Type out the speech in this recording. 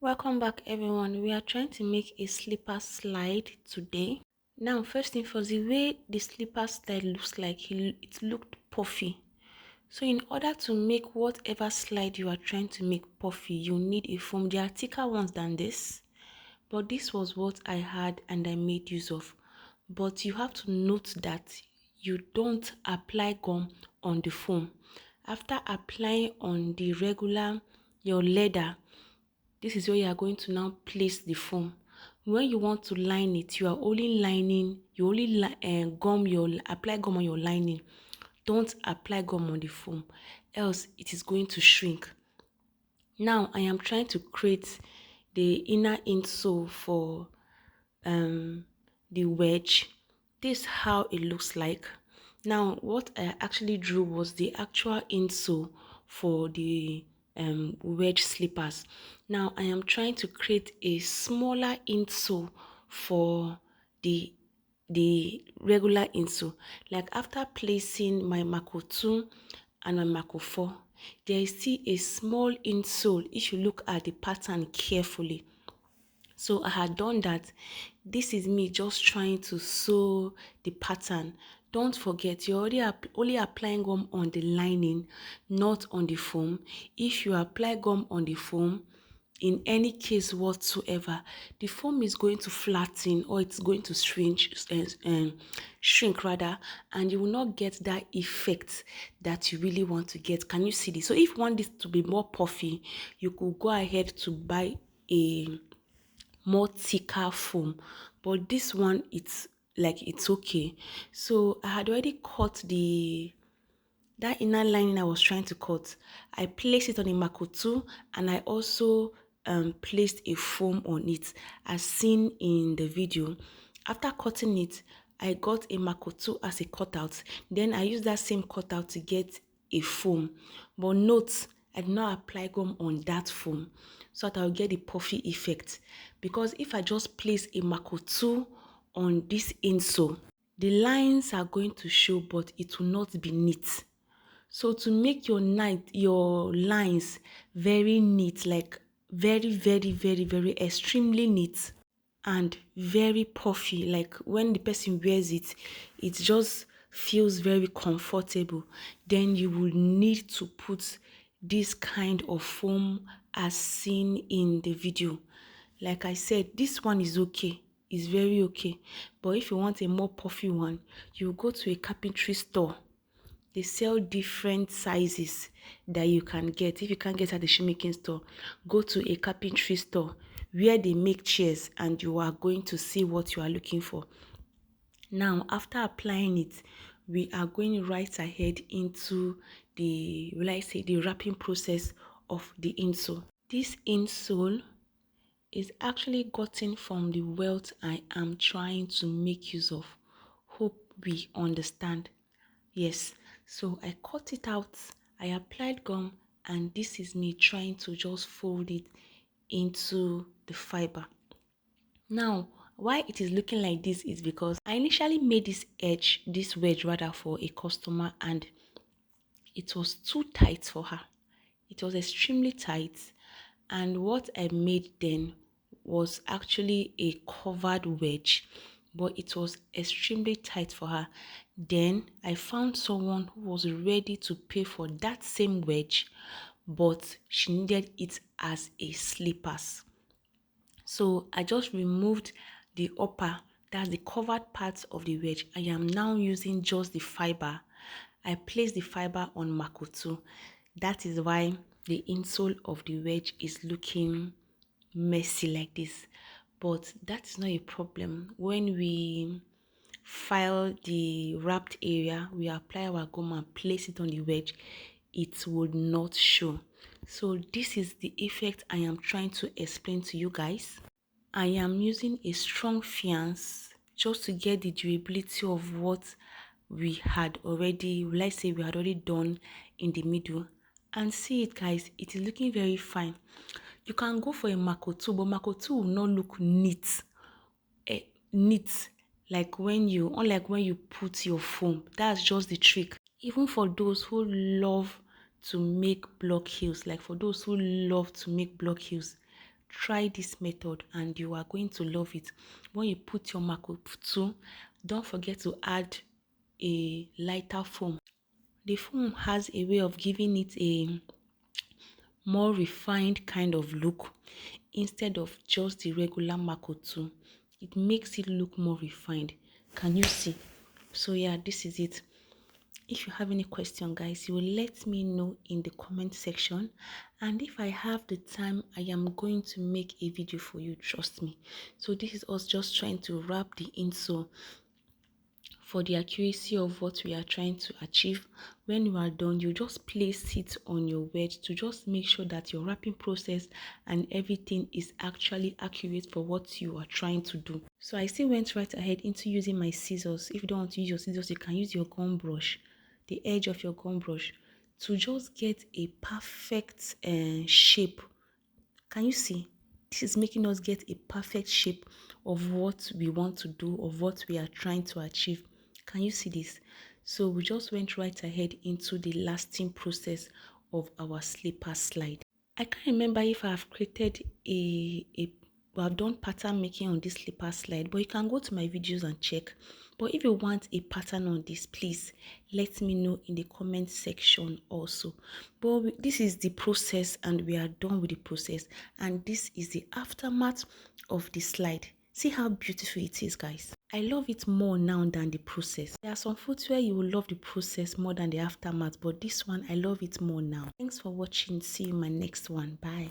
Welcome back everyone. We are trying to make a slipper slide today. Now first thing first, the way the slipper slide looks like, it looked puffy. So in order to make whatever slide you are trying to make puffy, you need a foam. There are thicker ones than this, but this was what I had and I made use of. But you have to note that you don't apply gum on the foam. After applying on the regular, your leather, this is where you are going to now place the foam. When you want to line it, you are only lining, you only apply gum on your lining. Don't apply gum on the foam, else it is going to shrink. Now I am trying to create the inner insole for the wedge. This is how it looks like. Now what I actually drew was the actual insole for the wedge slippers. Now I am trying to create a smaller insole for the regular insole. Like after placing my Mako 2 and my Mako 4, there is still a small insole if you look at the pattern carefully. So I had done that. This is me just trying to sew the pattern. Don't forget, you're already only applying gum on the lining, not on the foam. If you apply gum on the foam, in any case whatsoever, the foam is going to flatten or it's going to shrink rather, and you will not get that effect that you really want to get. Can you see this? So if you want this to be more puffy, you could go ahead to buy a more thicker foam, but this one, it's okay. So I had already cut that inner lining I was trying to cut. I placed it on a Mako 2 and I also placed a foam on it as seen in the video. After cutting it, I got a Mako 2 as a cutout. Then I used that same cutout to get a foam. But note, I did not apply gum on that foam so that I'll get the puffy effect. Because if I just place a Mako 2 on this insole, the lines are going to show, but it will not be neat. So to make your lines very neat, like very, very, very, very extremely neat and very puffy, like when the person wears it, it just feels very comfortable, then you will need to put this kind of foam as seen in the video. Like I said, this one is okay, it's very okay. But if you want a more puffy one, you go to a carpentry store. They sell different sizes that you can get. If you can't get at the shoemaking store, go to a carpentry store where they make chairs and you are going to see what you are looking for. Now, after applying it, we are going right ahead into the wrapping process of the insole. This insole is actually gotten from the welt I am trying to make use of. Hope we understand. Yes, so I cut it out, I applied gum, and this is me trying to just fold it into the fiber. Now, why it is looking like this is because I initially made this wedge rather, for a customer, and it was too tight for her. It was extremely tight, and what I made then was actually a covered wedge, but it was extremely tight for her. Then I found someone who was ready to pay for that same wedge, but she needed it as a slippers. So I just removed the upper, that's the covered part of the wedge. I am now using just the fiber. I placed the fiber on Mako 2. That is why the insole of the wedge is looking messy like this. But that is not a problem. When we file the wrapped area, we apply our gum and place it on the wedge, it would not show. So this is the effect I am trying to explain to you guys. I am using a strong fiance just to get the durability of what we had already, we had already done in the middle. And see it guys, it is looking very fine. You can go for a Mako 2, but Mako 2 will not look neat. Neat like unlike when you put your foam. That's just the trick. Even for those who love to make block heels, like for those who love to make block heels, try this method and you are going to love it. When you put your mark 2, don't forget to add a lighter foam. The foam has a way of giving it a more refined kind of look instead of just the regular Mako 2. It makes it look more refined. Can you see? So yeah, this is it. If you have any question, guys, you will let me know in the comment section, and if I have the time, I am going to make a video for you, trust me. So this is us just trying to wrap the insole for the accuracy of what we are trying to achieve. When you are done, you just place it on your wedge to just make sure that your wrapping process and everything is actually accurate for what you are trying to do. So I still went right ahead into using my scissors. If you don't want to use your scissors, you can use your gum brush, the edge of your gum brush, to just get a perfect shape. Can you see? This is making us get a perfect shape of what we want to do, of what we are trying to achieve. Can you see this? So we just went right ahead into the lasting process of our slipper slide. I can't remember if I have created I've done pattern making on this slipper slide, but you can go to my videos and check. But if you want a pattern on this, please let me know in the comment section also. But this is the process and we are done with the process, and this is the aftermath of the slide. See how beautiful it is, guys. I love it more now than the process. There are some footwear you will love the process more than the aftermath, but this one I love it more now. Thanks for watching. See you in my next one. Bye.